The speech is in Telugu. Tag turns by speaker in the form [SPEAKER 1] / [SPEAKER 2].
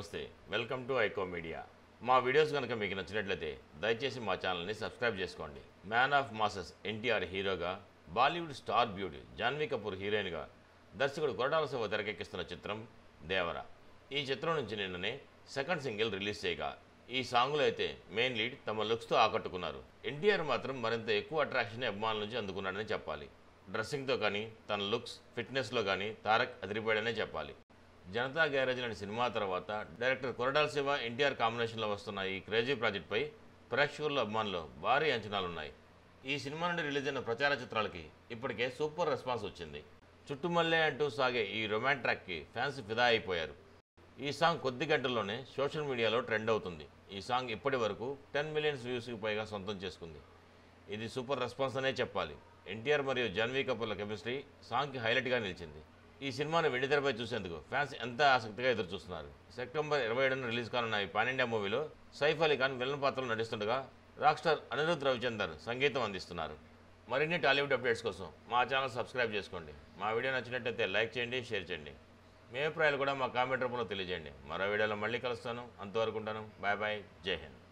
[SPEAKER 1] నమస్తే వెల్కమ్ టు ఐకో మీడియా మా వీడియోస్ కనుక మీకు నచ్చినట్లయితే దయచేసి మా ఛానల్ని సబ్స్క్రైబ్ చేసుకోండి మ్యాన్ ఆఫ్ మాసెస్ ఎన్టీఆర్ హీరోగా బాలీవుడ్ స్టార్ బ్యూటీ జాన్వీ కపూర్ హీరోయిన్గా దర్శకుడు కొరటాల శివ తెరకెక్కిస్తున్న చిత్రం దేవరా ఈ చిత్రం నుంచి నిన్ననే సెకండ్ సింగిల్ రిలీజ్ చేయగా ఈ సాంగ్లో అయితే మెయిన్ లీడ్ తమ లుక్స్తో ఆకట్టుకున్నారు ఎన్టీఆర్ మాత్రం మరింత ఎక్కువ అట్రాక్షన్ అభిమానుల నుంచి అందుకున్నాడని చెప్పాలి డ్రెస్సింగ్తో కానీ తన లుక్స్ ఫిట్నెస్లో కానీ తారక్ అదిరిపోయాడనే చెప్పాలి జనతా గ్యారేజ్ లాంటి సినిమా తర్వాత డైరెక్టర్ కొరటాల శివ ఎన్టీఆర్ కాంబినేషన్లో వస్తున్న ఈ క్రేజీ ప్రాజెక్ట్పై ప్రేక్షకుల అభిమానులు భారీ అంచనాలున్నాయి ఈ సినిమా నుండి రిలీజ్ అయిన ప్రచార చిత్రాలకి ఇప్పటికే సూపర్ రెస్పాన్స్ వచ్చింది చుట్టుమల్లే అంటూ సాగే ఈ రొమాంటిక్ ట్రాక్కి ఫ్యాన్స్ ఫిదా అయిపోయారు ఈ సాంగ్ కొద్ది గంటల్లోనే సోషల్ మీడియాలో ట్రెండ్ అవుతుంది ఈ సాంగ్ ఇప్పటి వరకు 10 మిలియన్స్ వ్యూస్కి పైగా సొంతం చేసుకుంది ఇది సూపర్ రెస్పాన్స్ అనే చెప్పాలి ఎన్టీఆర్ మరియు జాన్వీ కపూర్ల కెమిస్ట్రీ సాంగ్కి హైలైట్గా నిలిచింది ఈ సినిమాను వెండితెరపై చూసేందుకు ఫ్యాన్స్ ఎంత ఆసక్తిగా ఎదురుచూస్తున్నారు సెప్టెంబర్ 27న రిలీజ్ కానున్న ఈ పాన్ ఇండియా మూవీలో సైఫ్ అలీ ఖాన్ విలన్ పాత్రలో నటిస్తుండగా రాక్ స్టార్ అనిరుద్ రవిచందర్ సంగీతం అందిస్తున్నారు మరిన్ని టాలీవుడ్ అప్డేట్స్ కోసం మా ఛానల్ సబ్స్క్రైబ్ చేసుకోండి మా వీడియో నచ్చినట్లయితే లైక్ చేయండి షేర్ చేయండి మీ అభిప్రాయాలు కూడా మా కామెంట్ రూపంలో తెలియజేయండి మరో వీడియోలో మళ్ళీ కలుస్తాను అంతవరకు ఉంటాను బాయ్ బాయ్ జై హింద్